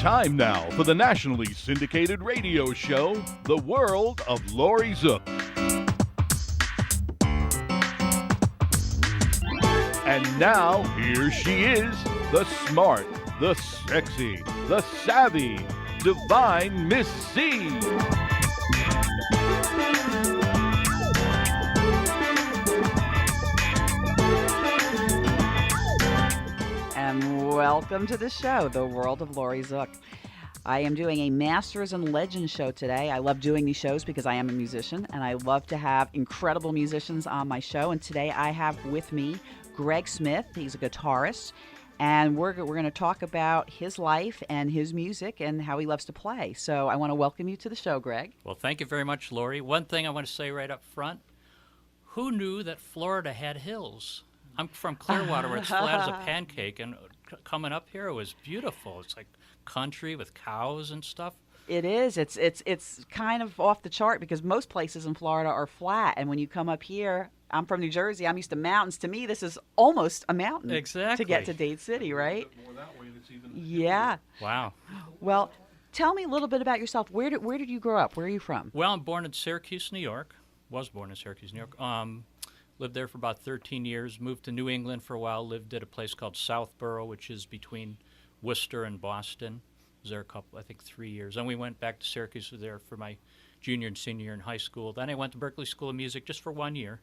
Time now for the nationally syndicated radio show, The World of Laurie Zoock. And now, here she is, the smart, the sexy, the savvy, divine Miss C. And welcome to the show, The World of Laurie Zoock. I am doing a Masters and Legends show today. I love doing these shows because I am a musician, and I love to have incredible musicians on my show. And today I have with me Greg Smith. He's a guitarist, and we're going to talk about his life and his music and how he loves to play. So I want to welcome you to the show, Greg. Well, thank you very much, Laurie. One thing I want to say right up front, who knew that Florida had hills? I'm from Clearwater, where it's flat as a pancake, and coming up here, it was beautiful. It's like country with cows and stuff. It is. It's kind of off the chart because most places in Florida are flat, and when you come up here, I'm from New Jersey. I'm used to mountains. To me, this is almost a mountain. Exactly. To get to Dade City, right? Yeah. Wow. Well, tell me a little bit about yourself. Where did you grow up? Where are you from? Well, I'm born in Syracuse, New York. Was born in Syracuse, New York. Lived there for about 13 years. Moved to New England for a while. Lived at a place called Southborough, which is between Worcester and Boston. Was there a couple, I think 3 years. Then we went back to Syracuse. Was there for my junior and senior year in high school. Then I went to Berklee School of Music just for 1 year.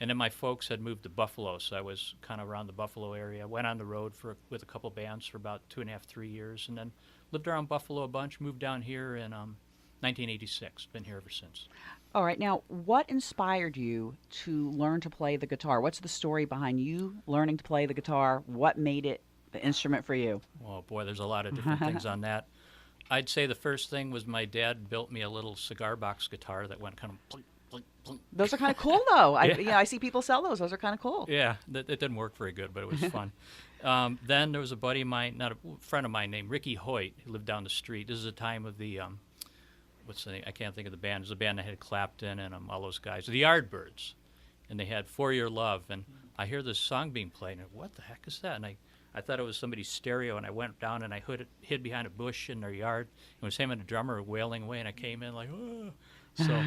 And then my folks had moved to Buffalo, so I was kind of around the Buffalo area. Went on the road with a couple bands for about 2.5, 3 years, and then lived around Buffalo a bunch. Moved down here in 1986. Been here ever since. All right. Now, what inspired you to learn to play the guitar? What's the story behind you learning to play the guitar? What made it the instrument for you? Oh, boy, there's a lot of different things on that. I'd say the first thing was my dad built me a little cigar box guitar that went kind of plink, plink, plink. Those are kind of cool, though. Yeah. I see people sell those. Those are kind of cool. Yeah, it didn't work very good, but it was fun. Then there was a buddy of mine, not a friend of mine, named Ricky Hoyt, who lived down the street. This is the time of the, what's the name? I can't think of the band. It was a band that had Clapton and all those guys. The Yardbirds. And they had For Your Love. And I hear this song being played, and what the heck is that? And I thought it was somebody's stereo, and I went down and I hid behind a bush in their yard. It was him and a drummer wailing away, and I came in like, oh. So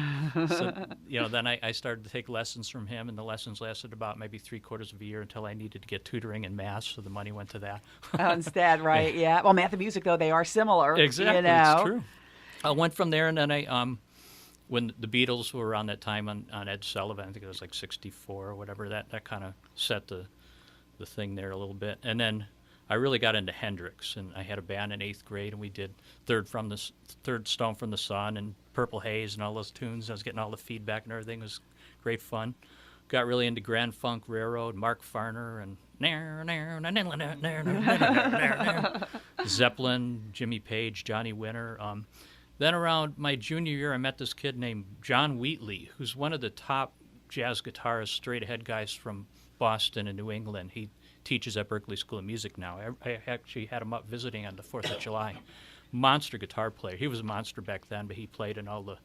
then I started to take lessons from him, and the lessons lasted about maybe 3/4 of a year until I needed to get tutoring in math, so the money went to that. Instead, right? Yeah. Well, math and music, though, they are similar. Exactly, it's true. I went from there, and then when the Beatles were around that time on Ed Sullivan, I think it was like 64 or whatever, that kind of set the thing there a little bit. And then I really got into Hendrix, and I had a band in 8th grade, and we did Third Stone from the Sun and Purple Haze and all those tunes. I was getting all the feedback and everything. It was great fun. Got really into Grand Funk Railroad, Mark Farner, and Zeppelin, Jimmy Page, Johnny Winter. Then around my junior year, I met this kid named John Wheatley, who's one of the top jazz guitarists, straight-ahead guys from Boston and New England. He teaches at Berklee School of Music now. I actually had him up visiting on the 4th of July. Monster guitar player. He was a monster back then, but he played in all the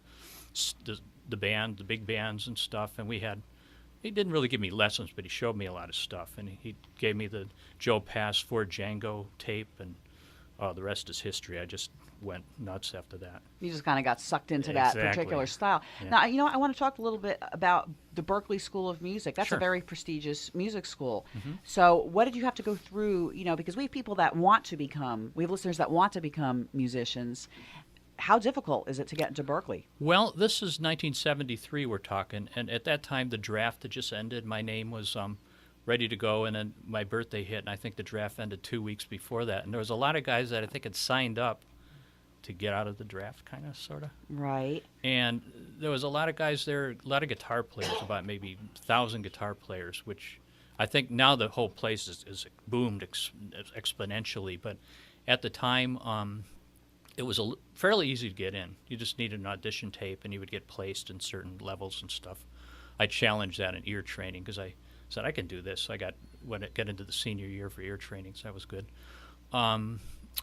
band, the big bands and stuff. And he didn't really give me lessons, but he showed me a lot of stuff. And he gave me the Joe Pass Ford Django tape, and the rest is history. I just went nuts after that. You just kind of got sucked into that particular style. Yeah. Now, I want to talk a little bit about the Berklee School of Music. That's Sure. a very prestigious music school. Mm-hmm. So what did you have to go through, because we have people that we have listeners that want to become musicians. How difficult is it to get into Berklee? Well, this is 1973 we're talking, and at that time the draft had just ended. My name was ready to go, and then my birthday hit, and I think the draft ended 2 weeks before that. And there was a lot of guys that I think had signed up to get out of the draft, kind of, sort of. Right. And there was a lot of guys there, a lot of guitar players, about maybe 1,000 guitar players, which I think now the whole place is boomed exponentially. But at the time, it was fairly easy to get in. You just needed an audition tape, and you would get placed in certain levels and stuff. I challenged that in ear training because I said, I can do this. I got into the senior year for ear training, so that was good.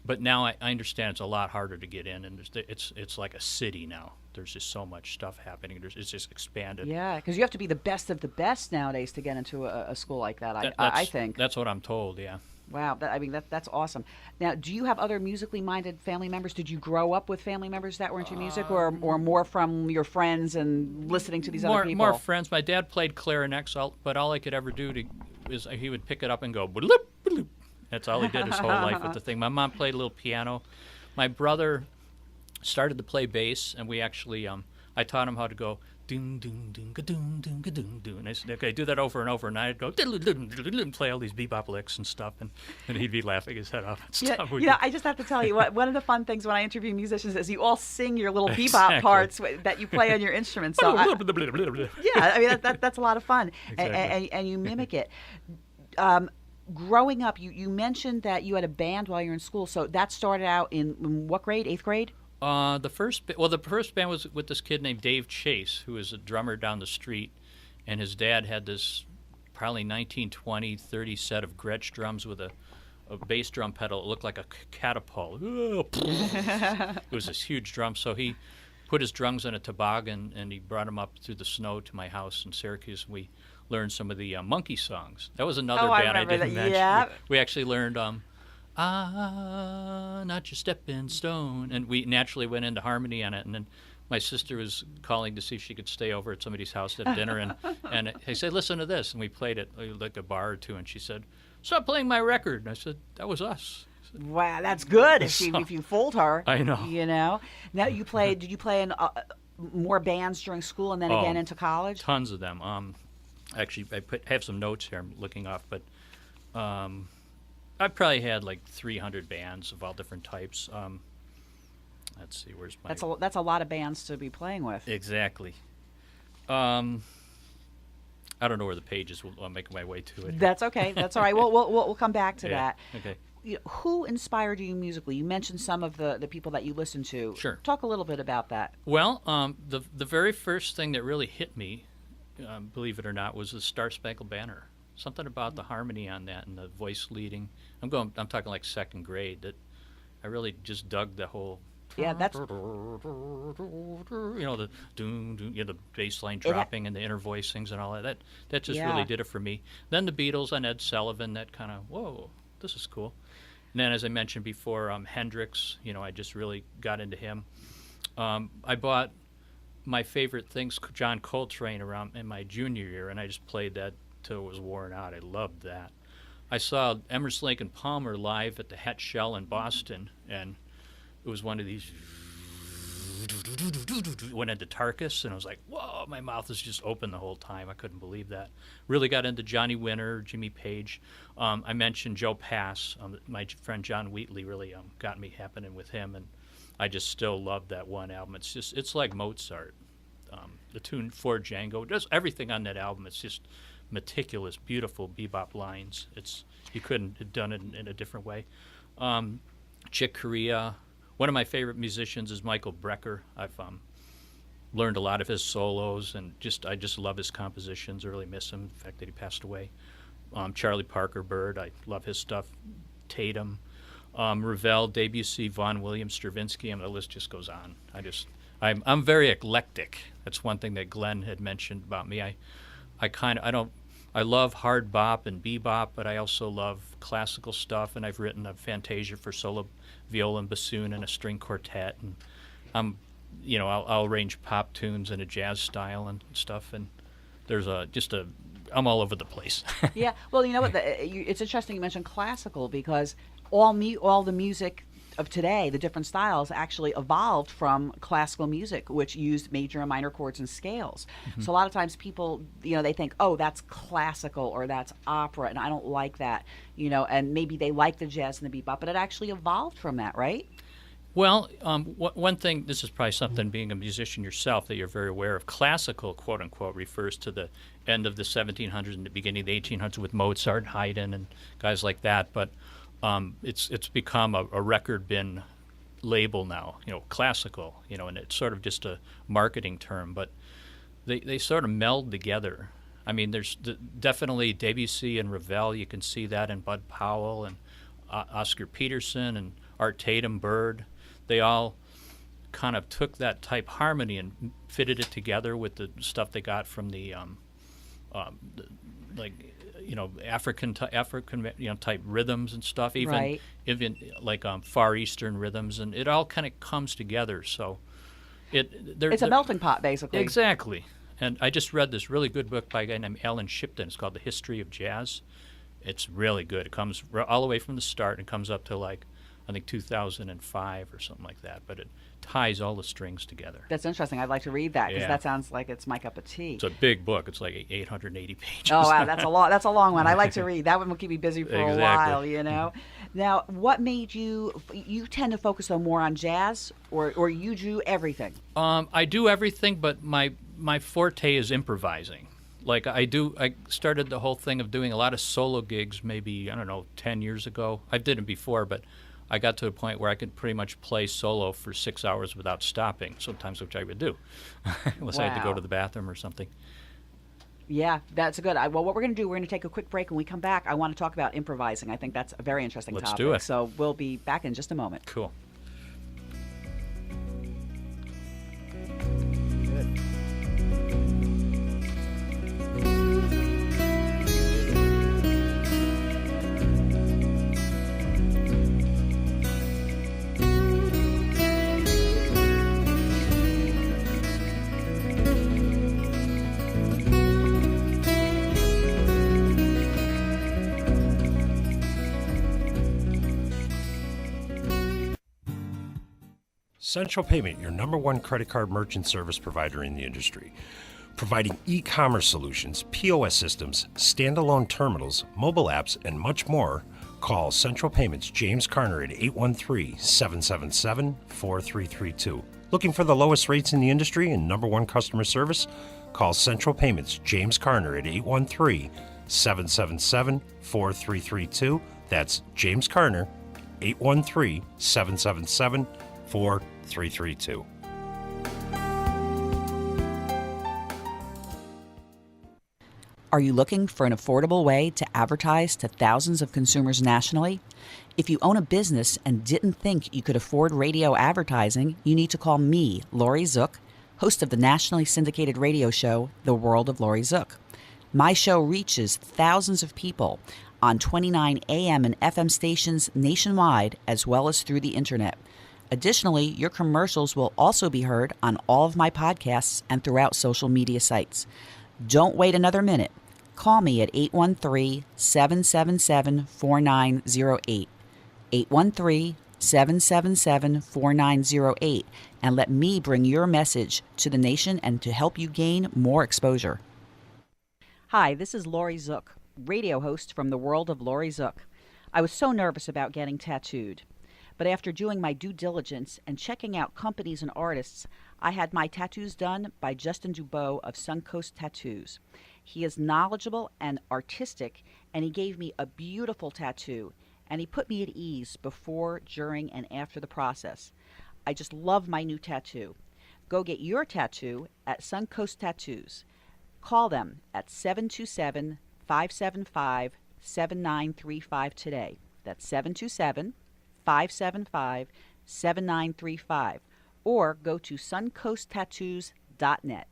But now I understand it's a lot harder to get in, and it's like a city now. There's just so much stuff happening. It's just expanded. Yeah, because you have to be the best of the best nowadays to get into a school like that, I think. That's what I'm told, yeah. Wow, that's awesome. Now, do you have other musically minded family members? Did you grow up with family members that were into music, or more from your friends and listening to these other people? More friends. My dad played clarinet, but all I could ever do is he would pick it up and go bloop, bloop. That's all he did his whole life with the thing. My mom played a little piano. My brother started to play bass, and we actually I taught him how to go doon doon doon ga doon doon ga doon doon. And I said, okay, do that over and over, and I'd go and play all these bebop licks and stuff, and he'd be laughing his head off. I just have to tell you, one of the fun things when I interview musicians is you all sing your little bebop parts that you play on your instruments. So that's a lot of fun, Exactly. and you mimic it. Growing up, you mentioned that you had a band while you were in school. So that started out in what grade? 8th grade? The first band was with this kid named Dave Chase, who was a drummer down the street, and his dad had this probably 1920, 30 set of Gretsch drums with a bass drum pedal. It looked like a catapult. It was this huge drum. So he put his drums in a toboggan, and he brought them up through the snow to my house in Syracuse. We learned some of the monkey songs. That was another band I didn't mention. Yeah. We actually learned not your stepping stone, and we naturally went into harmony on it. And then my sister was calling to see if she could stay over at somebody's house at dinner, and I said, listen to this, and we played it like a bar or two, and she said, stop playing my record. And I said, that was us. Wow, that's good if you fooled her. I know. Now did you play in more bands during school and then again into college? Tons of them. Actually, have some notes here I'm looking off, but I probably had like 300 bands of all different types. Let's see, where's my... That's a lot of bands to be playing with. Exactly. I don't know where the page is. I'll make my way to it. That's okay. That's all right. We'll come back to that. Okay. Who inspired you musically? You mentioned some of the people that you listen to. Sure. Talk a little bit about that. Well, the very first thing that really hit me, believe it or not, was the Star Spangled Banner. Something about the harmony on that and the voice leading. I'm talking like second grade. That I really just dug the whole. Yeah, that's. The doom, doom, the bass line dropping and the inner voicings and all that. That just really did it for me. Then the Beatles and Ed Sullivan. That kind of whoa, this is cool. And then, as I mentioned before, Hendrix. I just really got into him. I bought my favorite things, John Coltrane, around in my junior year, and I just played that till it was worn out. I loved that. I saw Emerson, Lake and Palmer live at the Het Shell in Boston, and it was one of these went into Tarkus, and I was like, whoa, my mouth was just open the whole time. I couldn't believe that. Really got into Johnny Winter, Jimmy Page. I mentioned Joe Pass. My friend John Wheatley really got me happening with him, and I just still love that one album. It's like Mozart. The tune for Django, just everything on that album. It's just meticulous, beautiful bebop lines. You couldn't have done it in a different way. Chick Corea. One of my favorite musicians is Michael Brecker. I've learned a lot of his solos, and I just love his compositions. I really miss him, the fact that he passed away. Charlie Parker Bird, I love his stuff. Tatum, Ravel, Debussy, Vaughan Williams, Stravinsky, and the list just goes on. I'm very eclectic. That's one thing that Glenn had mentioned about me. I love hard bop and bebop, but I also love classical stuff, and I've written a Fantasia for solo viola and bassoon and a string quartet, and I'll arrange pop tunes in a jazz style and stuff, and there's I'm all over the place. Yeah, well, you know what? It's interesting you mentioned classical, because all the music of today, the different styles, actually evolved from classical music, which used major and minor chords and scales. Mm-hmm. So a lot of times people, they think, oh, that's classical or that's opera, and I don't like that, and maybe they like the jazz and the bebop, but it actually evolved from that, right? Well, one thing, this is probably something, being a musician yourself, that you're very aware of. Classical, quote unquote, refers to the end of the 1700s and the beginning of the 1800s with Mozart, Haydn, and guys like that, but it's become a record bin label now, classical, and it's sort of just a marketing term, but they sort of meld together. I mean, there's definitely Debussy and Ravel. You can see that in Bud Powell and Oscar Peterson and Art Tatum, Bird. They all kind of took that type harmony and fitted it together with the stuff they got from the like African type rhythms and stuff, even Right. like Far Eastern rhythms, and it all kind of comes together. So It's a melting pot, basically. Exactly. And I just read this really good book by a guy named Alan Shipton. It's called The History of Jazz. It's really good. It comes all the way from the start and comes up to I think 2005 or something like that. But it ties all the strings together. That's interesting. I'd like to read that because Yeah. that sounds like it's my cup of tea. It's a big book. It's like 880 pages. Oh wow, that's a lot. That's a long one. I like to read. That one will keep me busy for a Exactly. while. Now, what made you tend to focus on more on jazz, or you do everything? I do everything, but my forte is improvising. Like I started the whole thing of doing a lot of solo gigs maybe, 10 years ago. I did it before, but I got to a point where I could pretty much play solo for 6 hours without stopping, sometimes, which I would do, unless I had to go Wow. to the bathroom or something. Yeah, that's good. Well, what we're going to do, we're going to take a quick break. When we come back, I want to talk about improvising. I think that's a very interesting Let's topic. do it. So we'll be back in just a moment. Cool. Central Payment, your number one credit card merchant service provider in the industry. Providing e-commerce solutions, POS systems, standalone terminals, mobile apps, and much more. Call Central Payments James Carner at 813-777-4332. Looking for the lowest rates in the industry and number one customer service? Call Central Payments James Carner at 813-777-4332. That's James Carner, 813-777-4332. Are you looking for an affordable way to advertise to thousands of consumers nationally? If you own a business and didn't think you could afford radio advertising, you need to call me, Laurie Zoock, host of the nationally syndicated radio show, The World of Laurie Zoock. My show reaches thousands of people on 29 AM and FM stations nationwide, as well as through the internet. Additionally, your commercials will also be heard on all of my podcasts and throughout social media sites. Don't wait another minute. Call me at 813-777-4908, 813-777-4908, and let me bring your message to the nation and to help you gain more exposure. Hi, this is Laurie Zoock, radio host from the World of Laurie Zoock. I was so nervous about getting tattooed, but after doing my due diligence and checking out companies and artists, I had my tattoos done by Justin Dubois of Suncoast Tattoos. He is knowledgeable and artistic, and he gave me a beautiful tattoo, and he put me at ease before, during, and after the process. I just love my new tattoo. Go get your tattoo at Suncoast Tattoos. Call them at 727-575-7935 today. That's 727-575-7935. Or go to suncoasttattoos.net.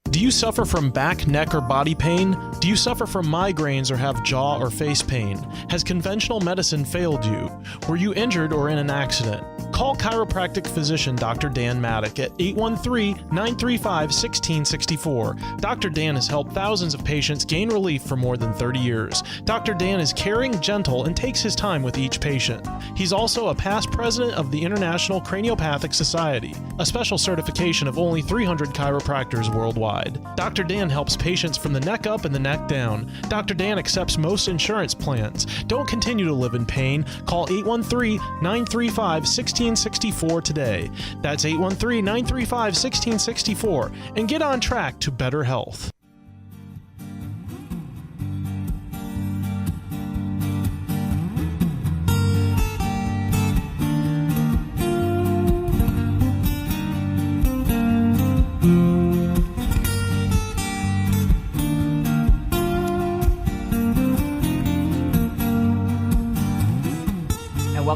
Do you suffer from back, neck, or body pain? Do you suffer from migraines or have jaw or face pain? Has conventional medicine failed you? Were you injured or in an accident? Call chiropractic physician Dr. Dan Maddock at 813-935-1664. Dr. Dan has helped thousands of patients gain relief for more than 30 years. Dr. Dan is caring, gentle, and takes his time with each patient. He's also a past president of the International Craniopathic Society, a special certification of only 300 chiropractors worldwide. Dr. Dan helps patients from the neck up and the neck down. Dr. Dan accepts most insurance plans. Don't continue to live in pain. Call 813-935-1664 today. That's 813-935-1664 and get on track to better health.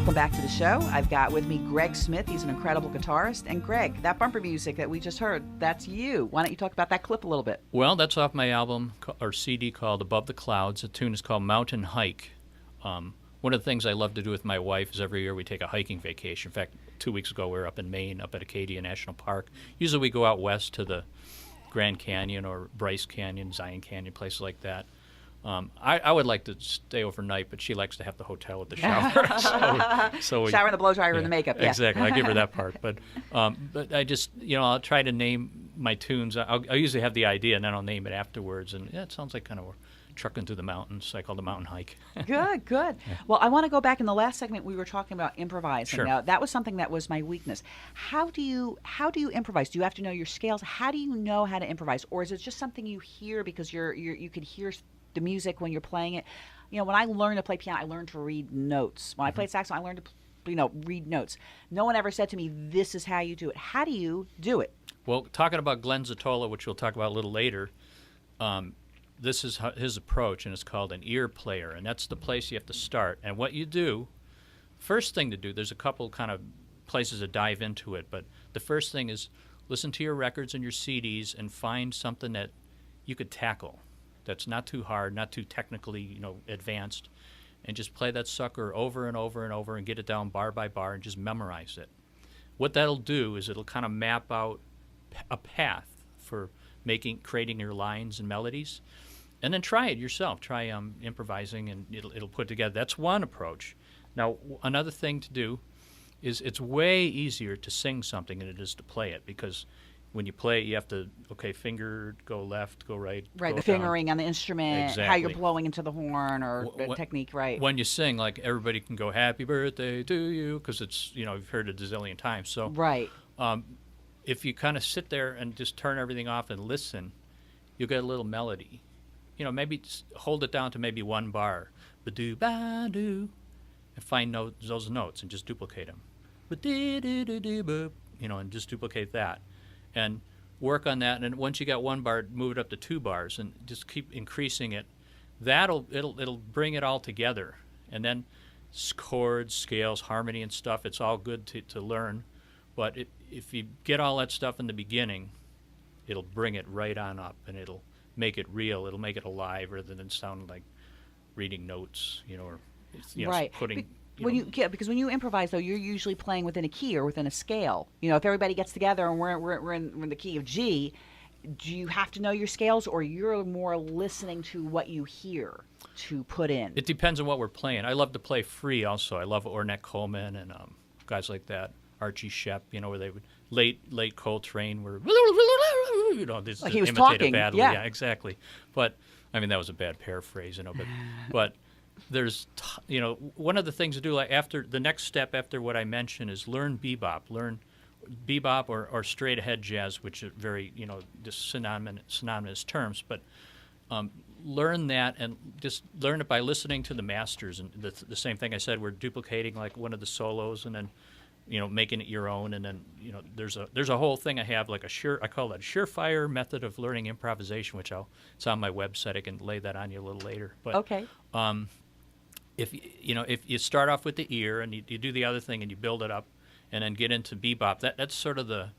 Welcome back to the show. I've got with me Greg Smith. He's an incredible guitarist. And Greg, that bumper music that we just heard, that's you. Why don't you talk about that clip a little bit? Well, that's off my album or CD called Above the Clouds. The tune is called Mountain Hike. One of the things I love to do with my wife is every year we take a hiking vacation. In fact, 2 weeks ago we were up in Maine, up at Acadia National Park. Usually we go out west to the Grand Canyon or Bryce Canyon, Zion Canyon, places like that. I would like to stay overnight, but she likes to have the hotel with the shower. so Shower and the blow dryer and the makeup. Yeah. Exactly. I give her that part. But I just, I'll try to name my tunes. I'll usually have the idea, and then I'll name it afterwards. And it sounds like kind of trucking through the mountains. So I call it the mountain hike. Good. Yeah. Well, I want to go back in the last segment. We were talking about improvising. Sure. Now, that was something that was my weakness. How do you improvise? Do you have to know your scales? How do you know how to improvise, or is it just something you hear because you can hear the music when you're playing it? When I learned to play piano, I learned to read notes. When I played saxophone, I learned to read notes. No one ever said to me, "This is how you do it." How do you do it? Well, talking about Glenn Zatola, which we'll talk about a little later. This is his approach, and it's called an ear player, and that's the place you have to start. And what you do, first thing to do, there's a couple kind of places to dive into it, but the first thing is listen to your records and your CDs and find something that you could tackle that's not too hard, not too technically advanced, and just play that sucker over and over and over and get it down bar by bar and just memorize it. What that'll do is it'll kind of map out a path for creating your lines and melodies. And then try it yourself. Try improvising, and it'll put together. That's one approach. Now, another thing to do is it's way easier to sing something than it is to play it, because when you play it, you have to, finger, go left, go right. Right, go the fingering on the instrument, Exactly. how you're blowing into the horn, or the technique, right. When you sing, like, everybody can go, "Happy birthday to you," because it's, you've heard it a zillion times. So, right. If you kind of sit there and just turn everything off and listen, you'll get a little melody. Maybe hold it down to maybe one bar, ba-do, ba-do, and find those notes and just duplicate them. Ba-dee-doo-doo-doo-boop, and just duplicate that. And work on that, and then once you got one bar, move it up to 2 bars and just keep increasing it. It'll bring it all together. And then chords, scales, harmony and stuff, it's all good to learn. But if you get all that stuff in the beginning, it'll bring it right on up, and it'll make it real. It'll make it alive rather than sound like reading notes, or right. putting. Because when you improvise, though, you're usually playing within a key or within a scale. If everybody gets together and we're in the key of G, do you have to know your scales, or you're more listening to what you hear to put in? It depends on what we're playing. I love to play free also. I love Ornette Coleman and guys like that. Archie Shepp, where they would late Coltrane were, this like he was imitated talking. badly. Yeah, exactly. But I mean, that was a bad paraphrase, but there's one of the things to do, like, after the next step after what I mentioned is learn bebop or straight ahead jazz, which are very just synonymous terms, but learn that and just learn it by listening to the masters. And the same thing I said, we're duplicating like one of the solos and then making it your own. And then there's a whole thing I have, like I call that a surefire method of learning improvisation, which it's on my website. I can lay that on you a little later. But okay. If you start off with the ear and you do the other thing and you build it up and then get into bebop, that's sort of the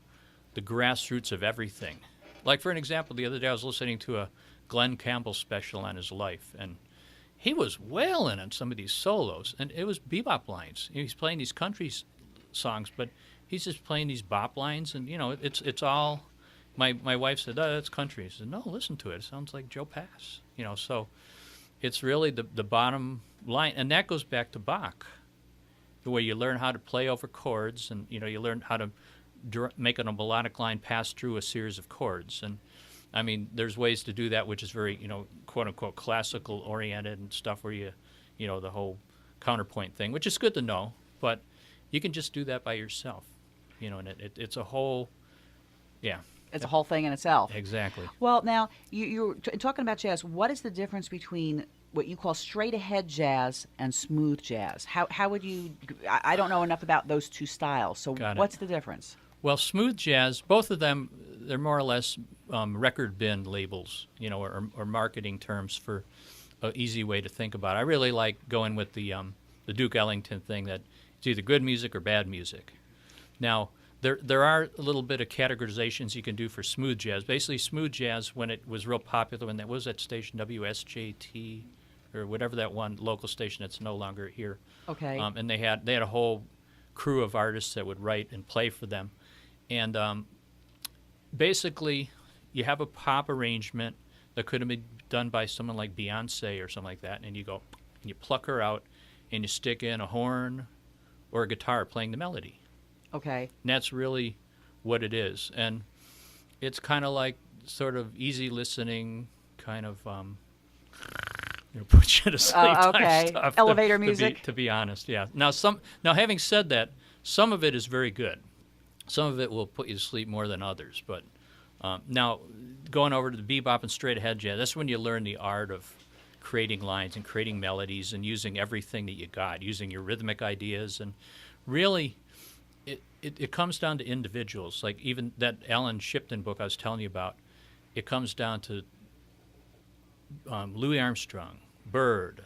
grassroots of everything. Like, for an example, the other day I was listening to a Glenn Campbell special on his life, and he was wailing on some of these solos, and it was bebop lines. He's playing these country songs, but he's just playing these bop lines, and it's all. My wife said, "Oh, that's country." I said, "No, listen to it. It sounds like Joe Pass." So it's really the bottom line, and that goes back to Bach, where you learn how to play over chords, and you learn how to make a melodic line pass through a series of chords. And I mean, there's ways to do that, which is very quote unquote classical oriented and stuff, where you the whole counterpoint thing, which is good to know, but you can just do that by yourself, and it's a whole, yeah. It's a whole thing in itself. Exactly. Well, now, you're talking about jazz. What is the difference between what you call straight-ahead jazz and smooth jazz? How would you – I don't know enough about those two styles, so what's the difference? Well, smooth jazz, both of them, they're more or less record bin labels, or marketing terms for an easy way to think about it. I really like going with the Duke Ellington thing, that It's either good music or bad music. Now, there are a little bit of categorizations you can do for smooth jazz. Basically, smooth jazz, when it was real popular, when that was that station WSJT or whatever that one local station that's no longer here. Okay. And they had a whole crew of artists that would write and play for them. And basically, you have a pop arrangement that could have been done by someone like Beyonce or something like that, and you go and you pluck her out and you stick in a horn or a guitar playing the melody. Okay. And that's really what it is. And it's kind of like sort of easy listening, kind of put you to sleep okay. type stuff. Elevator music? To be honest, yeah. Now having said that, some of it is very good. Some of it will put you to sleep more than others. But now going over to the bebop and straight ahead jazz, that's when you learn the art of creating lines and creating melodies and using everything that you got, using your rhythmic ideas. And really, it comes down to individuals. Like even that Alan Shipton book I was telling you about, it comes down to Louis Armstrong, Bird,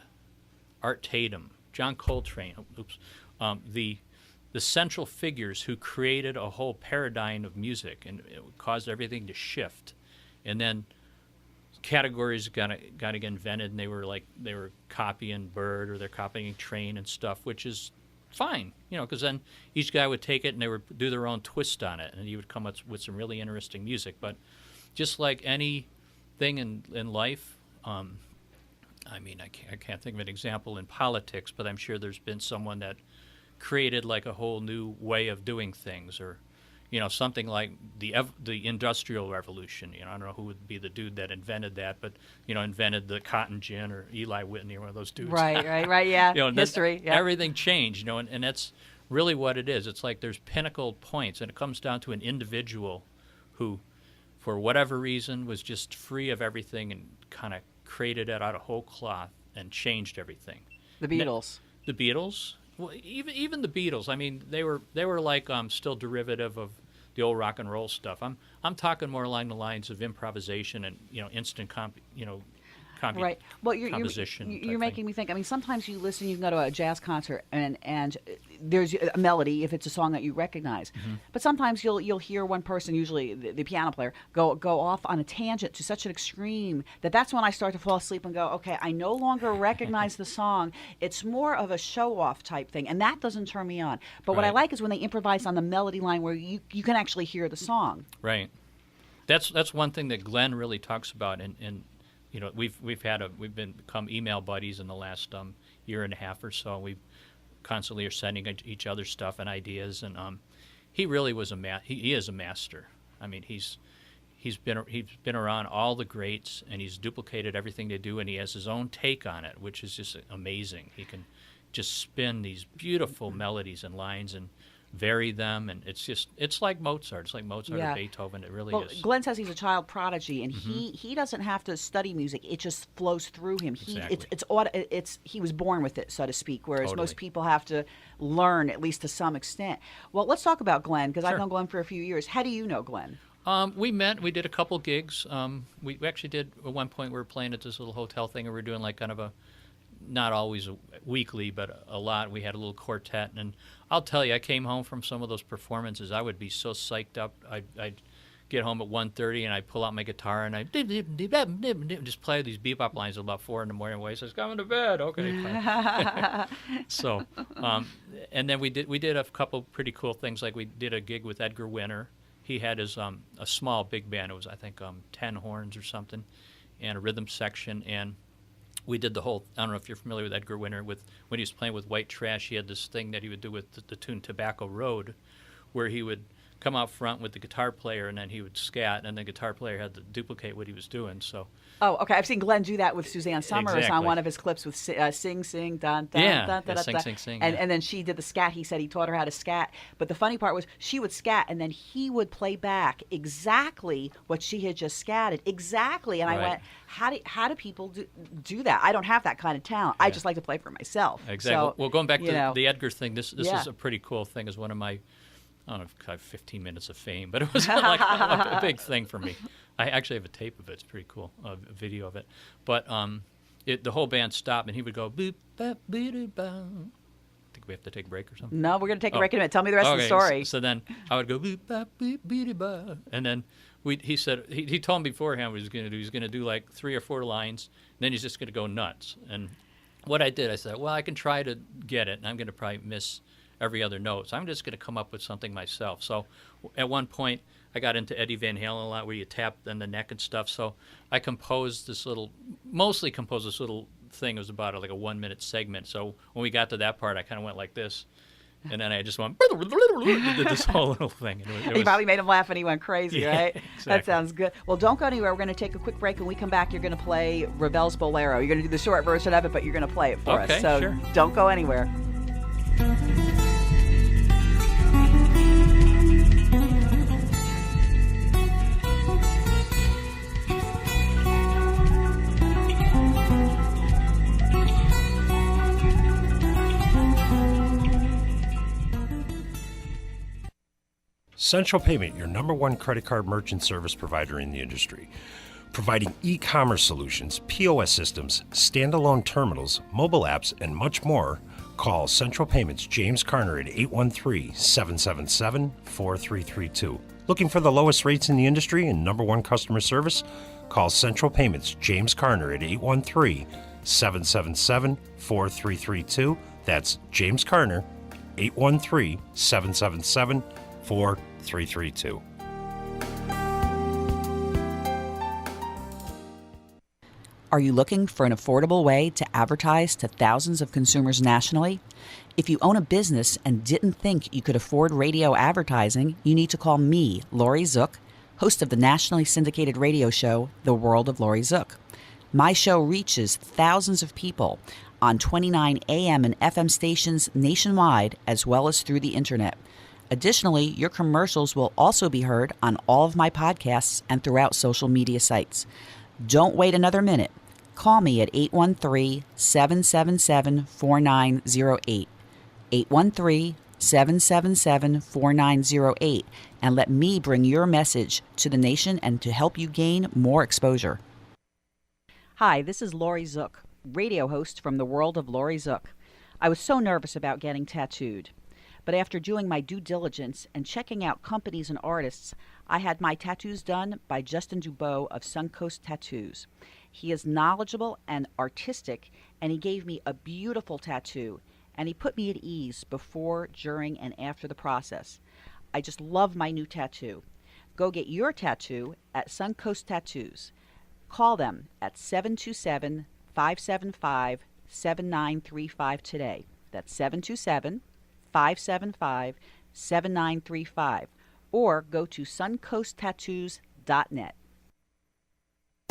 Art Tatum, John Coltrane, the central figures who created a whole paradigm of music, and it caused everything to shift. And then categories got to get invented, and they were copying Bird or they're copying Train and stuff, which is fine, because then each guy would take it and they would do their own twist on it, and you would come up with some really interesting music. But just like anything in life, I can't think of an example in politics, but I'm sure there's been someone that created like a whole new way of doing things, or something like the Industrial Revolution. I don't know who would be the dude that invented that, but invented the cotton gin, or Eli Whitney, or one of those dudes. Right, yeah. History, yeah. Everything changed, and that's really what it is. It's like there's pinnacle points, and it comes down to an individual who, for whatever reason, was just free of everything and kind of created it out of whole cloth and changed everything. The Beatles. The Beatles. Well, even the Beatles. I mean, they were like still derivative of the old rock and roll stuff. I'm talking more along the lines of improvisation and instant Right. Well, composition. You're making me think. I mean, sometimes you listen. You can go to a jazz concert and there's a melody if it's a song that you recognize. Mm-hmm. But sometimes you'll hear one person, usually the piano player, go off on a tangent to such an extreme that's when I start to fall asleep and go, okay, I no longer recognize the song. It's more of a show-off type thing, and that doesn't turn me on. But what I like is when they improvise on the melody line where you can actually hear the song. Right. That's one thing that Glenn really talks about, and we've become email buddies in the last year and a half or so. We constantly are sending each other stuff and ideas, and he really was he is a master. I mean, he's been around all the greats, and he's duplicated everything they do, and he has his own take on it, which is just amazing. He can just spin these beautiful melodies and lines and vary them, and it's like Mozart. It's like Mozart or Beethoven. It really is. Glenn says he's a child prodigy, and he doesn't have to study music. It just flows through him. Exactly. He was born with it, so to speak, whereas Totally. most people have to learn, at least to some extent. Well, let's talk about Glenn, because I've known Glenn for a few years. How do you know Glenn? We met. We did a couple gigs. We actually did at one point. We were playing at this little hotel thing, and we were doing like kind of a, not always weekly, but a lot. We had a little quartet, and I'll tell you, I came home from some of those performances. I would be so psyched up. I'd get home at 1:30, and I'd pull out my guitar, and I'd just play these bebop lines at about 4 in the morning. He says, "Coming to bed." Okay. Fine. So, and then we did a couple pretty cool things. Like we did a gig with Edgar Winter. He had his a small big band. It was, I think, 10 horns or something, and a rhythm section, and we did the whole, I don't know if you're familiar with Edgar Winter, when he was playing with White Trash, he had this thing that he would do with the tune Tobacco Road, where he would come out front with the guitar player, and then he would scat, and the guitar player had to duplicate what he was doing. So. Oh, okay. I've seen Glenn do that with Suzanne Summers on one of his clips with Sing, Sing, Dun, Dun, yeah, Dun, Dun, Sing, Dun. Sing, Sing. And then she did the scat. He said he taught her how to scat. But the funny part was she would scat, and then he would play back exactly what she had just scatted. Exactly. And I went, how do people do that? I don't have that kind of talent. Yeah. I just like to play for myself. Exactly. So, well, going back to the Edgar thing, this yeah. is a pretty cool thing. It's one of my, I don't know if I have 15 minutes of fame, but it was like a big thing for me. I actually have a tape of it. It's pretty cool, a video of it. But the whole band stopped, and he would go, boop, bop, boop, bop. think we have to take a break or something. No, we're going to take a break in a minute. Tell me the rest of the story. So then I would go beep bop beep beep ba, and then he said he told me beforehand what he was going to do. He's going to do like 3 or 4 lines, and then he's just going to go nuts. And what I did, I said, well, I can try to get it, and I'm going to probably miss every other note. So I'm just going to come up with something myself. So at one point, I got into Eddie Van Halen a lot, where you tap on the neck and stuff. So I mostly composed this little thing. It was about like a 1-minute segment. So when we got to that part, I kind of went like this. And then I just went, did this whole little thing. You probably made him laugh and he went crazy, yeah, right? Exactly. That sounds good. Well, don't go anywhere. We're going to take a quick break. When we come back, you're going to play Ravel's Bolero. You're going to do the short version of it, but you're going to play it for us. So sure. Don't go anywhere. Central Payment, your number one credit card merchant service provider in the industry. Providing e-commerce solutions, POS systems, standalone terminals, mobile apps, and much more. Call Central Payments James Carner at 813-777-4332. Looking for the lowest rates in the industry and number one customer service? Call Central Payments James Carner at 813-777-4332. That's James Carner, 813-777-4332. Are you looking for an affordable way to advertise to thousands of consumers nationally? If you own a business and didn't think you could afford radio advertising, you need to call me, Laurie Zoock, host of the nationally syndicated radio show, The World of Laurie Zoock. My show reaches thousands of people on 29 AM and FM stations nationwide, as well as through the internet. Additionally, your commercials will also be heard on all of my podcasts and throughout social media sites. Don't wait another minute. Call me at 813-777-4908, 813-777-4908, and let me bring your message to the nation and to help you gain more exposure. Hi, this is Laurie Zoock, radio host from the World of Laurie Zoock. I was so nervous about getting tattooed. But after doing my due diligence and checking out companies and artists, I had my tattoos done by Justin Dubois of Suncoast Tattoos. He is knowledgeable and artistic, and he gave me a beautiful tattoo, and he put me at ease before, during, and after the process. I just love my new tattoo. Go get your tattoo at Suncoast Tattoos. Call them at 727-575-7935 today. That's 727-575-7935, or go to suncoasttattoos.net.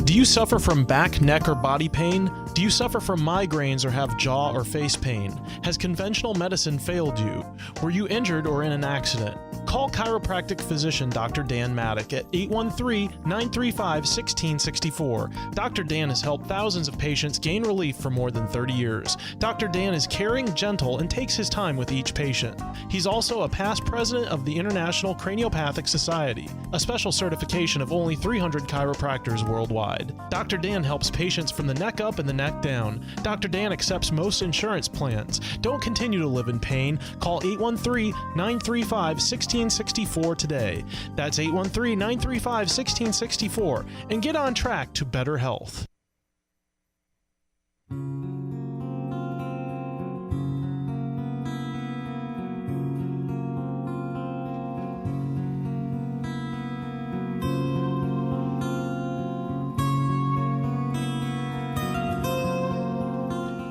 Do you suffer from back, neck, or body pain? Do you suffer from migraines or have jaw or face pain? Has conventional medicine failed you? Were you injured or in an accident? Call chiropractic physician Dr. Dan Maddock at 813-935-1664. Dr. Dan has helped thousands of patients gain relief for more than 30 years. Dr. Dan is caring, gentle, and takes his time with each patient. He's also a past president of the International Craniopathic Society, a special certification of only 300 chiropractors worldwide. Dr. Dan helps patients from the neck up and the neck down. Dr. Dan accepts most insurance plans. Don't continue to live in pain. Call 813-935-1664 today. That's 813-935-1664 and get on track to better health.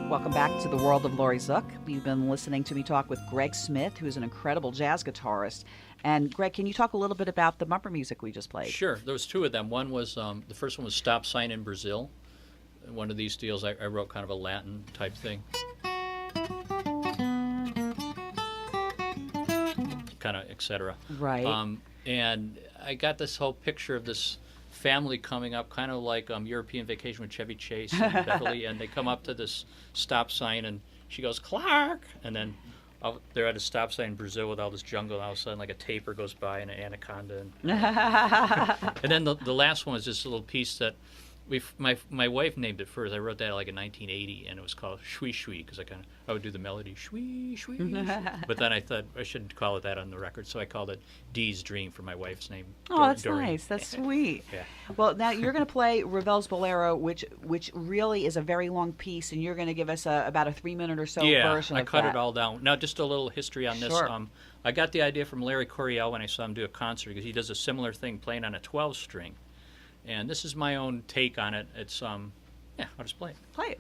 Welcome back to the World of Laurie Zoock. You've been listening to me talk with Greg Smith, who's an incredible jazz guitarist. And Greg, can you talk a little bit about the bumper music we just played? Sure. There was 2 of them. One was, the first one was Stop Sign in Brazil. One of these deals, I wrote kind of a Latin type thing. Kind of, etc. Right. And I got this whole picture of this family coming up, kind of like European Vacation with Chevy Chase and Beverly, and they come up to this stop sign, and she goes, "Clark!" And then they're at a stop sign in Brazil with all this jungle, and all of a sudden, like a tapir goes by and an anaconda. And then the last one is just a little piece that My wife named it first. I wrote that like in 1980, and it was called Shui Shui because I would do the melody Shui Shui. But then I thought I shouldn't call it that on the record, so I called it Dee's Dream for my wife's name. Oh, that's Doreen. nice. That's sweet. Yeah. Well, now you're going to play Ravel's Bolero, which really is a very long piece, and you're going to give us about a 3-minute or so version I of cut that. it all down. Now, just a little history on this. Sure. I got the idea from Larry Coryell when I saw him do a concert because he does a similar thing playing on a 12-string. And this is my own take on it. It's, I'll just play it. Play it.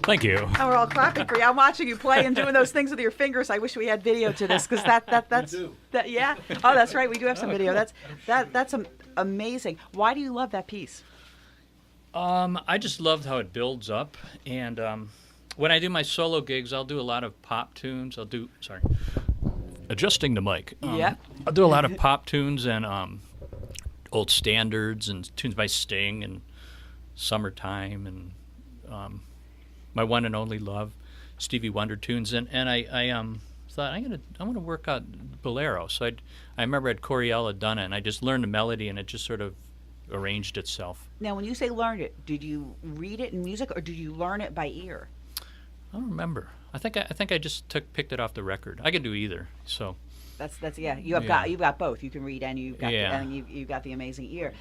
Thank you. And we're all clapping for you. I'm watching you play and doing those things with your fingers. I wish we had video to this because that's yeah. Oh, that's right. We do have some video. That's amazing. Why do you love that piece? I just loved how it builds up, and when I do my solo gigs, I'll do a lot of pop tunes. Adjusting the mic. Yeah. I'll do a lot of pop tunes and old standards and tunes by Sting and Summertime and My One and Only Love, Stevie Wonder tunes, and I thought I want to work out Bolero. So I remember Coryell had done it, and I just learned the melody, and it just sort of arranged itself. Now, when you say learned it, did you read it in music or did you learn it by ear? I don't remember. I think I just picked it off the record. I could do either. So that's yeah. You've got both. You can read and you've got you've got the amazing ear.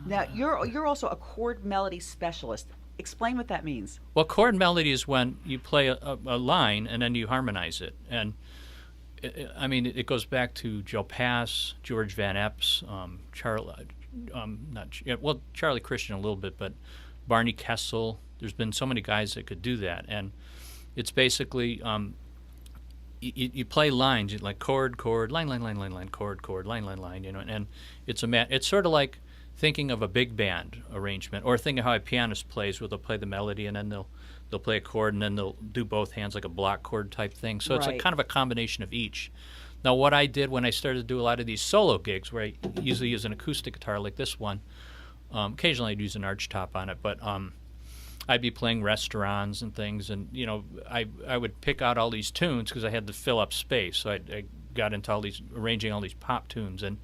Now you're also a chord melody specialist. Explain what that means. Well, chord melody is when you play a line and then you harmonize it. And it goes back to Joe Pass, George Van Epps, Charlie Christian a little bit, but Barney Kessel. There's been so many guys that could do that. And it's basically you play lines, like chord, line, chord, line, and it's sort of like thinking of a big band arrangement, or thinking of how a pianist plays, where they'll play the melody and then they'll play a chord and then they'll do both hands like a block chord type thing. So it's right. kind of a combination of each. Now, what I did when I started to do a lot of these solo gigs, where I usually use an acoustic guitar like this one, occasionally I'd use an arch top on it, but I'd be playing restaurants and things, and I would pick out all these tunes because I had to fill up space. So I got into arranging all these pop tunes, and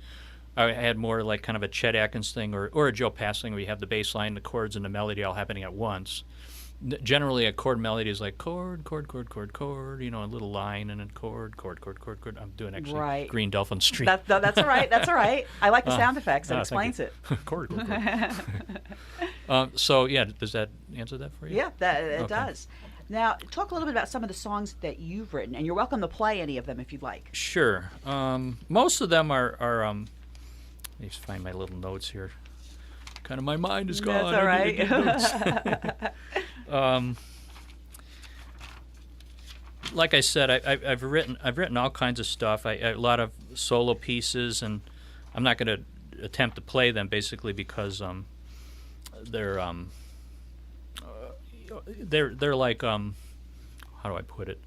I had more like kind of a Chet Atkins thing or a Joe Pass thing where you have the bass line, the chords, and the melody all happening at once. Generally, a chord melody is like chord, chord, chord, chord, chord, a little line, and then chord, chord, chord, chord, chord. I'm doing actually Green Dolphin Street. That's all right. That's all right. I like the sound effects. It explains it. Chord, chord, chord. So, yeah, does that answer that for you? Yeah, it does. Now, talk a little bit about some of the songs that you've written, and you're welcome to play any of them if you'd like. Sure. Most of them are let me just find my little notes here. Kind of my mind is gone. That's all right. Like I said, I've written all kinds of stuff. A lot of solo pieces, and I'm not going to attempt to play them basically because they're like how do I put it?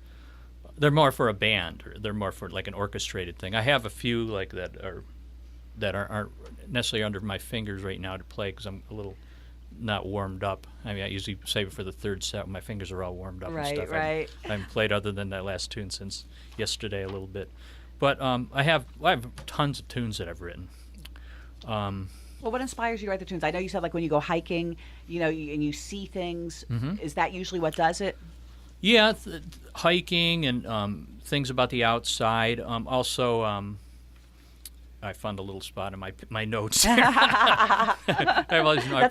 They're more for a band, or they're more for like an orchestrated thing. I have a few like that aren't necessarily under my fingers right now to play because I'm a little not warmed up. I mean, I usually save it for the third set when my fingers are all warmed up and stuff. Right. I haven't played other than that last tune since yesterday a little bit. But I have tons of tunes that I've written. Well, what inspires you to write the tunes? I know you said like when you go hiking, and you see things. Mm-hmm. Is that usually what does it? Yeah, hiking and things about the outside. Also, I found a little spot in my notes. That's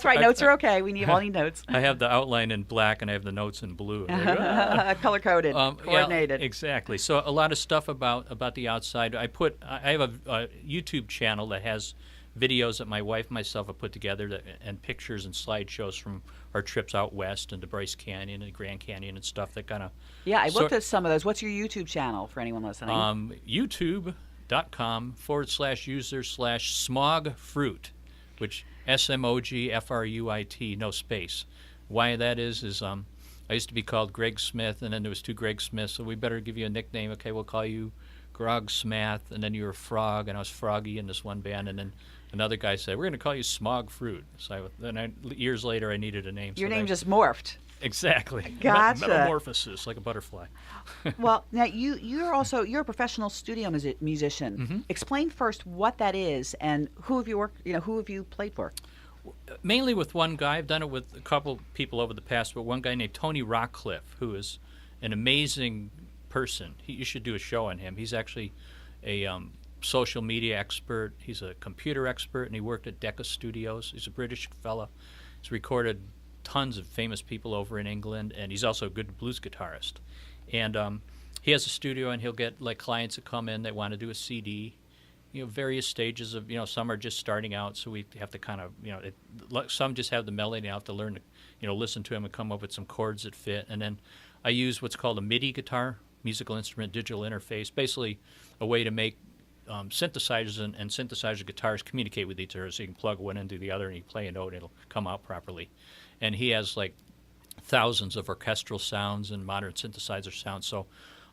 right. Notes are okay. We all need notes. I have the outline in black and I have the notes in blue. Color coded, coordinated. Yeah, exactly. So a lot of stuff about the outside. I have a YouTube channel that has videos that my wife and myself have put together and pictures and slideshows from our trips out west into Bryce Canyon and Grand Canyon and stuff that kind of. Yeah, I looked at some of those. What's your YouTube channel for anyone listening? YouTube.com/user/smogfruit, which SMOGFRUIT, no space. Why that is I used to be called Greg Smith, and then there was two Greg Smiths, so we better give you a nickname. Okay, we'll call you Grog Smith, and then you were Frog, and I was Froggy in this one band, and then another guy said, we're going to call you Smog Fruit. So years later, I needed a name. Your name just morphed. Exactly. Gotcha. Metamorphosis, like a butterfly. Well, now you're a professional studio musician. Mm-hmm. Explain first what that is and who have you played for? Mainly with one guy. I've done it with a couple people over the past, but one guy named Tony Rockcliffe, who is an amazing person. You should do a show on him. He's actually a social media expert. He's a computer expert, and he worked at Decca Studios. He's a British fella. He's recorded tons of famous people over in England, and he's also a good blues guitarist. And he has a studio, and he'll get like clients that come in that want to do a CD. Various stages of, some are just starting out, so we have to kind of, some just have the melody, and I have to learn to, listen to them and come up with some chords that fit. And then I use what's called a MIDI guitar, musical instrument digital interface, basically a way to make synthesizers and synthesizer guitars communicate with each other, so you can plug one into the other and you play a note and it'll come out properly. And he has like thousands of orchestral sounds and modern synthesizer sounds, so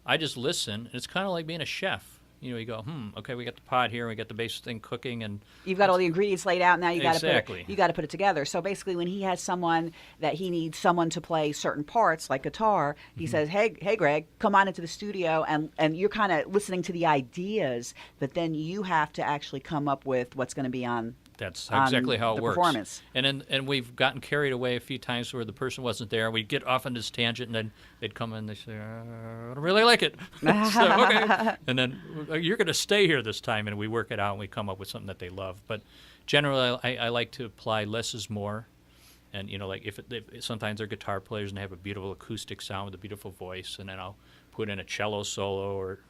I just listen, and it's kind of like being a chef. You go, okay, we got the pot here, we got the base thing cooking, and you've got all the ingredients laid out. Now you got exactly. to put it together. So basically, when he has someone that he needs someone to play certain parts, like guitar, he says, "Hey, Greg, come on into the studio," and you're kind of listening to the ideas, but then you have to actually come up with what's going to be on. That's exactly how it works. Performance. And we've gotten carried away a few times where the person wasn't there. We'd get off on this tangent, and then they'd come in and they'd say, I don't really like it. So, okay. And then, you're going to stay here this time, and we work it out, and we come up with something that they love. But generally, I like to apply less is more. And, like if sometimes they're guitar players, and they have a beautiful acoustic sound with a beautiful voice, and then I'll put in a cello solo or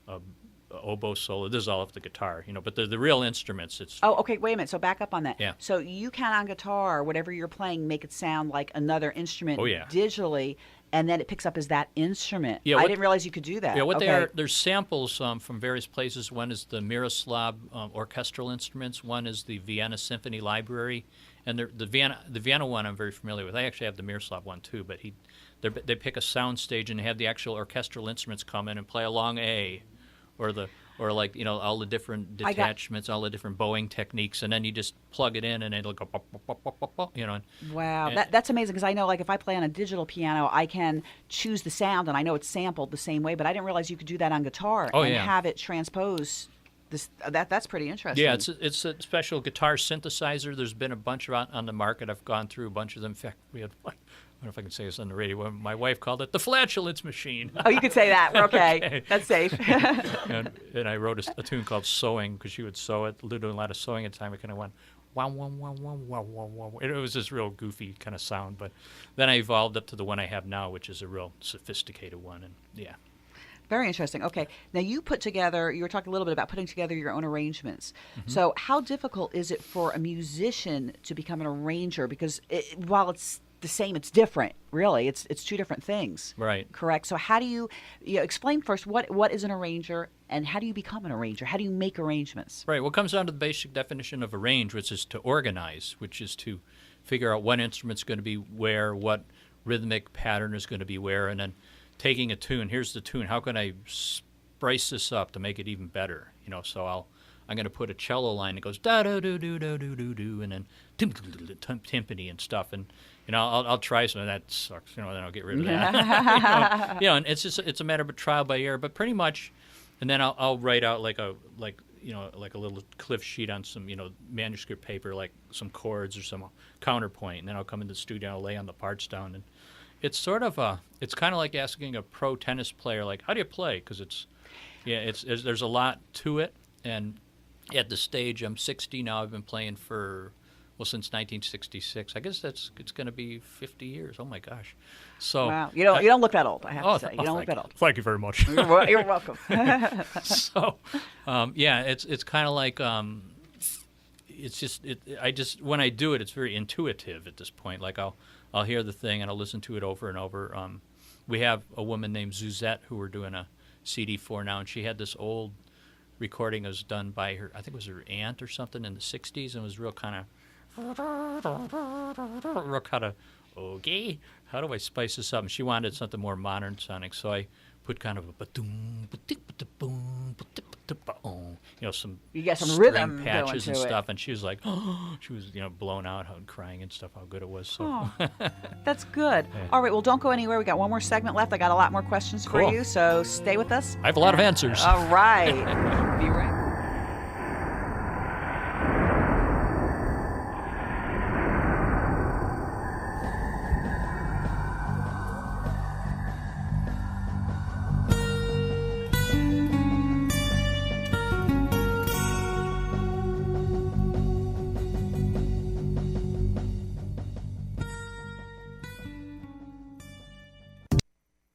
a oboe solo. This is all off the guitar, but the real instruments, it's... Oh, okay, wait a minute. So back up on that. Yeah. So you can, on guitar, whatever you're playing, make it sound like another instrument digitally, and then it picks up as that instrument. Yeah, I didn't realize you could do that. Yeah, they are, there's samples from various places. One is the Miroslav orchestral instruments. One is the Vienna Symphony Library. And the Vienna one I'm very familiar with. I actually have the Miroslav one too, but they pick a sound stage and have the actual orchestral instruments come in and play a long A. Or the or like, all the different detachments, all the different bowing techniques, and then you just plug it in and it'll go pop, pop, pop, pop, pop, pop, Wow, and- that's amazing, because I know, like, if I play on a digital piano, I can choose the sound, and I know it's sampled the same way, but I didn't realize you could do that on guitar and have it transpose. That's pretty interesting. Yeah, it's a special guitar synthesizer. There's been a bunch on the market. I've gone through a bunch of them. In fact, we had one. I don't know if I can say this on the radio. My wife called it the flatulence machine. Oh, you could say that. We're okay. Okay. That's safe. and I wrote a tune called Sewing, because she would sew it, doing a lot of sewing at the time. It kind of went wow, wow, wow, wow, wow, wow, wow. It was this real goofy kind of sound. But then I evolved up to the one I have now, which is a real sophisticated one. And yeah. Very interesting. Okay. Now, you were talking a little bit about putting together your own arrangements. Mm-hmm. So how difficult is it for a musician to become an arranger? Because while it's the same, it's different, really. It's two different things. Right. Correct. So how do you explain first what is an arranger, and how do you become an arranger? How do you make arrangements? Right. Well, it comes down to the basic definition of arrange, which is to organize, which is to figure out what instrument's going to be where, what rhythmic pattern is going to be where, and then taking a tune. Here's the tune. How can I spice this up to make it even better? So I'm going to put a cello line that goes da do do do do do do do, and then timpani and stuff, and I'll try some of that. Sucks, then I'll get rid of that. And it's a matter of trial by error, but pretty much, and then I'll write out like a little cliff sheet on some manuscript paper, like some chords or some counterpoint, and then I'll come into the studio and I'll lay on the parts down, and it's sort of it's kind of like asking a pro tennis player, like, how do you play? Because there's a lot to it. And at the stage, I'm 60 now. I've been playing since 1966. I guess it's going to be 50 years. Oh my gosh! So wow, you don't look that old. I have to say, you don't look that old. Thank you very much. You're welcome. So, it's kind of like it's just when I do it, it's very intuitive at this point. Like I'll hear the thing and I'll listen to it over and over. We have a woman named Suzette who we're doing a CD for now, and she had this old recording that was done by her, I think it was her aunt or something in the 60s, and it was real kind of, okay, how do I spice this up? And she wanted something more modern sounding, so I put kind of a some you got some string rhythm patches going and to stuff, and she was like, she was blown out and crying and stuff, how good it was. So Oh, that's good. All right, well, don't go anywhere. We got one more segment left. I got a lot more questions for Cool. you, so stay with us. I have a lot of answers. All right. Be right back.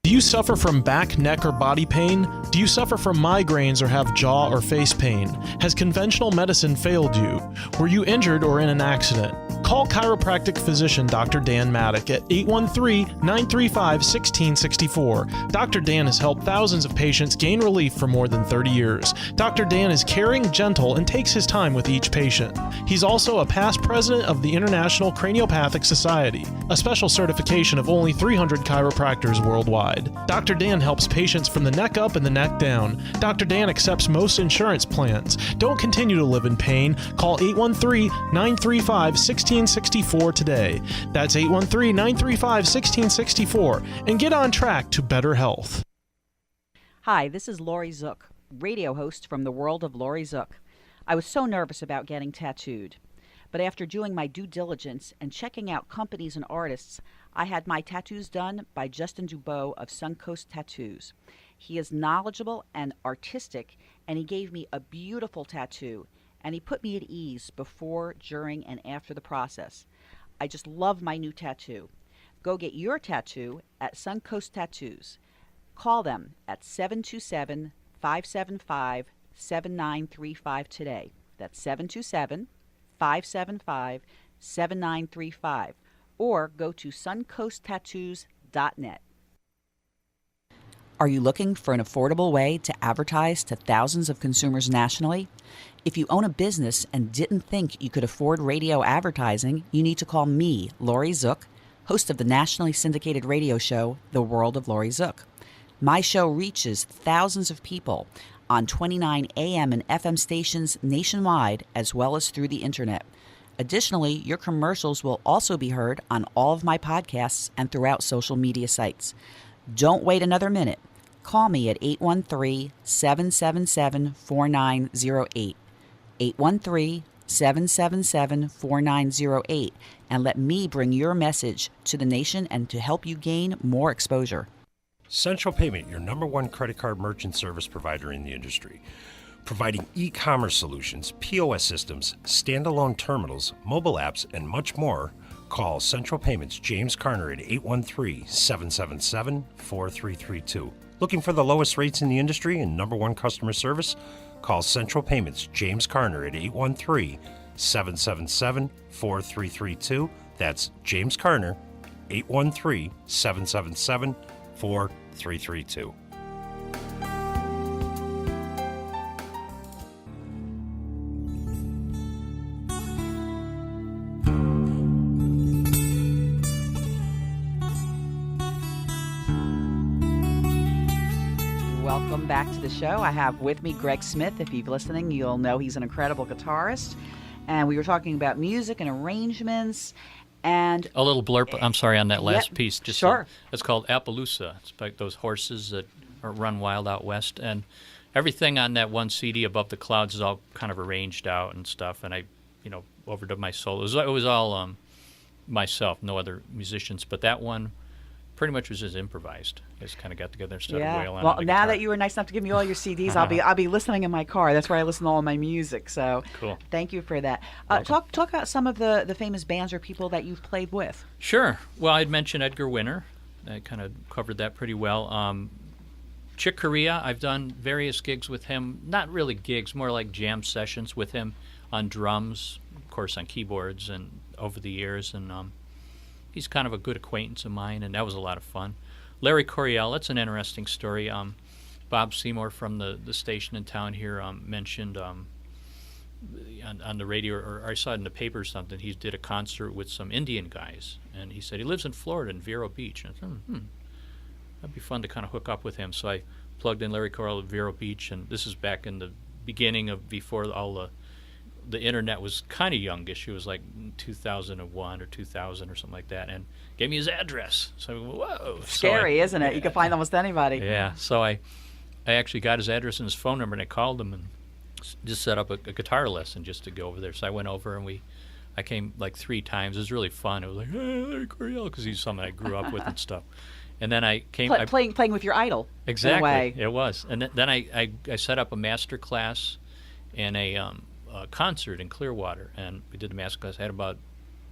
Do you suffer from back, neck, or body pain? Do you suffer from migraines or have jaw or face pain? Has conventional medicine failed you? Were you injured or in an accident? Call chiropractic physician Dr. Dan Maddock at 813-935-1664. Dr. Dan has helped thousands of patients gain relief for more than 30 years. Dr. Dan is caring, gentle, and takes his time with each patient. He's also a past president of the International Craniopathic Society, a special certification of only 300 chiropractors worldwide. Dr. Dan helps patients from the neck up and the neck down. Dr. Dan accepts most insurance plans. Don't continue to live in pain. Call 813-935-1664 today. That's 813-935-1664 and get on track to better health. Hi, this is Laurie Zoock, radio host from the World of Laurie Zoock. I was so nervous about getting tattooed, but after doing my due diligence and checking out companies and artists, I had my tattoos done by Justin Dubois of Suncoast Tattoos. He is knowledgeable and artistic, and he gave me a beautiful tattoo, and he put me at ease before, during, and after the process. I just love my new tattoo. Go get your tattoo at Suncoast Tattoos. Call them at 727-575-7935 today. That's 727-575-7935. Or go to suncoasttattoos.net. Are you looking for an affordable way to advertise to thousands of consumers nationally? If you own a business and didn't think you could afford radio advertising, you need to call me, Laurie Zoock, host of the nationally syndicated radio show, The World of Laurie Zoock. My show reaches thousands of people on 29 AM and FM stations nationwide, as well as through the internet. Additionally, your commercials will also be heard on all of my podcasts and throughout social media sites. Don't wait another minute. Call me at 813-777-4908. 813-777-4908, and let me bring your message to the nation and to help you gain more exposure. Central Payment, your number one credit card merchant service provider in the industry. Providing e-commerce solutions, POS systems, standalone terminals, mobile apps, and much more. Call Central Payments James Carner at 813-777-4332. Looking for the lowest rates in the industry and number one customer service? Call Central Payments James Carner at 813-777-4332. That's James Carner, 813-777-4332. Welcome back to the show. I have with me Greg Smith. If you're listening, you'll know he's an incredible guitarist. And we were talking about music and arrangements. And a little blurb, I'm sorry, on that last piece. Just sure. It's called Appaloosa. It's about those horses that run wild out west. And everything on that one CD, Above the Clouds, is all kind of arranged out and stuff. And I, overdubbed my solo. It was all myself, no other musicians. But that one pretty much was just improvised. I just kind of got together and started wailing on the now guitar. that you were nice enough to give me all your CDs, I'll be listening in my car. That's where I listen to all my music. So cool. Thank you for that. Talk about some of the famous bands or people that you've played with. Sure. Well, I'd mentioned Edgar Winter. I kind of covered that pretty well. Chick Corea, I've done various gigs with him. Not really gigs, more like jam sessions with him on drums, of course on keyboards and over the years. And he's kind of a good acquaintance of mine, and that was a lot of fun. Larry Coryell, that's an interesting story. Bob Seymour from the station in town here mentioned on the radio, or I saw it in the paper or something, he did a concert with some Indian guys, and he said he lives in Florida, in Vero Beach. And I thought, that'd be fun to kind of hook up with him. So I plugged in Larry Coryell at Vero Beach, and this is back in the beginning of before all the internet was kind of youngish. It was like 2001 or 2000 or something like that, and gave me his address. So whoa, scary, isn't it? You can find almost anybody. Yeah. So I actually got his address and his phone number, and I called him and just set up a guitar lesson just to go over there. So I went over, and I came like 3 times. It was really fun. It was like, hey, Larry Coryell, because he's someone I grew up with and stuff. And then I came playing with your idol. Exactly. In a way. It was. And then I set up a master class and a concert in Clearwater, and we did the master class. I had about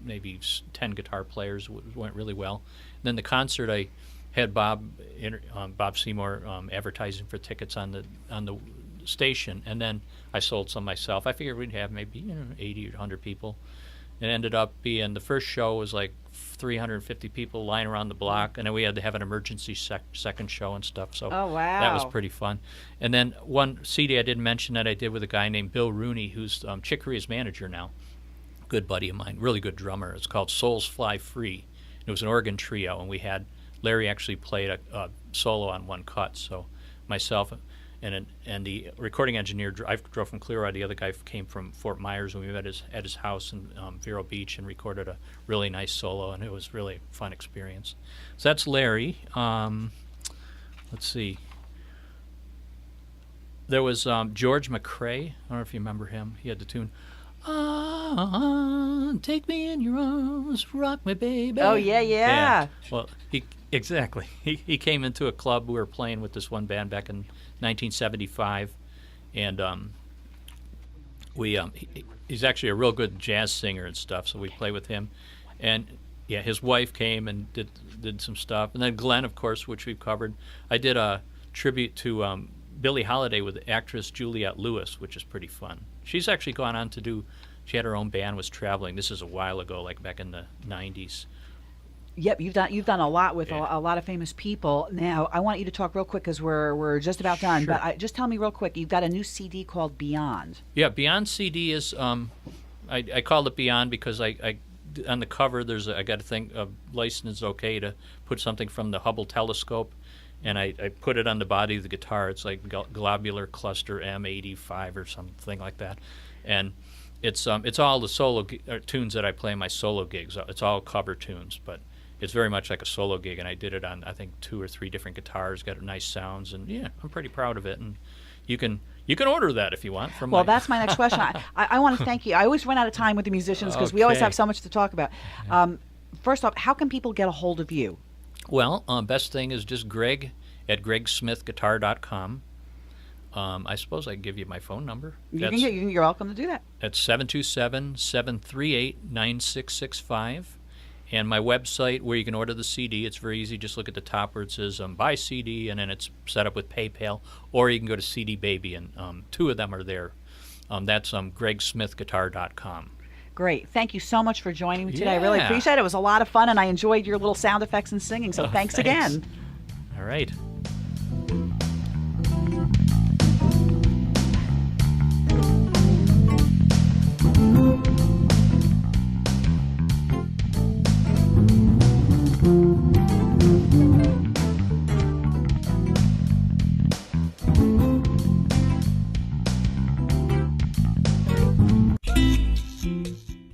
maybe 10 guitar players. It went really well. And then the concert, I had Bob Seymour advertising for tickets on the station, and then I sold some myself. I figured we'd have maybe 80 or 100 people. It ended up being, the first show was like 350 people lying around the block, and then we had to have an emergency second show and stuff. So oh, wow. That was pretty fun. And then one CD I didn't mention that I did with a guy named Bill Rooney, who's Chick Corea's manager now, good buddy of mine, really good drummer. It's called Souls Fly Free. It was an organ trio, and we had Larry actually played a solo on one cut. So myself and the recording engineer, I drove from Clearwater. The other guy came from Fort Myers, and we met at his house in Vero Beach and recorded a really nice solo, and it was really a fun experience. So that's Larry. Let's see. There was George McCrae. I don't know if you remember him. He had the tune, take me in your arms, rock me, baby. Oh, yeah. Well, exactly. He came into a club. We were playing with this one band back in 1975, and he's actually a real good jazz singer and stuff, so we play with him. And yeah, his wife came and did some stuff. And then Glenn, of course, which we've covered. I did a tribute to Billie Holiday with actress Juliette Lewis, which is pretty fun. She's actually gone on to do, she had her own band, was traveling. This is a while ago, like back in the 90s. Yep, you've done a lot with a lot of famous people. Now, I want you to talk real quick because we're just about done. Sure. But just tell me real quick, you've got a new CD called Beyond. Yeah, Beyond CD is, I called it Beyond because I on the cover, I got to think, license is okay to put something from the Hubble telescope. and I put it on the body of the guitar. It's like globular cluster M85 or something like that, and it's all the solo tunes that I play in my solo gigs. It's all cover tunes, but it's very much like a solo gig, and I did it on, I think, 2 or 3 different guitars, got nice sounds, and yeah, I'm pretty proud of it. And you can order that if you want from Well, that's my next question. I want to thank you. I always run out of time with the musicians because we always Okay. have so much to talk about. First off, how can people get a hold of you? Well, best thing is just Greg at gregsmithguitar.com. I suppose I can give you my phone number. You're welcome to do that. That's 727-738-9665. And my website where you can order the CD, it's very easy. Just look at the top where it says buy CD, and then it's set up with PayPal. Or you can go to CD Baby, and 2 of them are there. That's gregsmithguitar.com. Great. Thank you so much for joining me today. I really Yeah. appreciate it. It was a lot of fun, and I enjoyed your little sound effects and singing. So thanks Thanks. again. All right.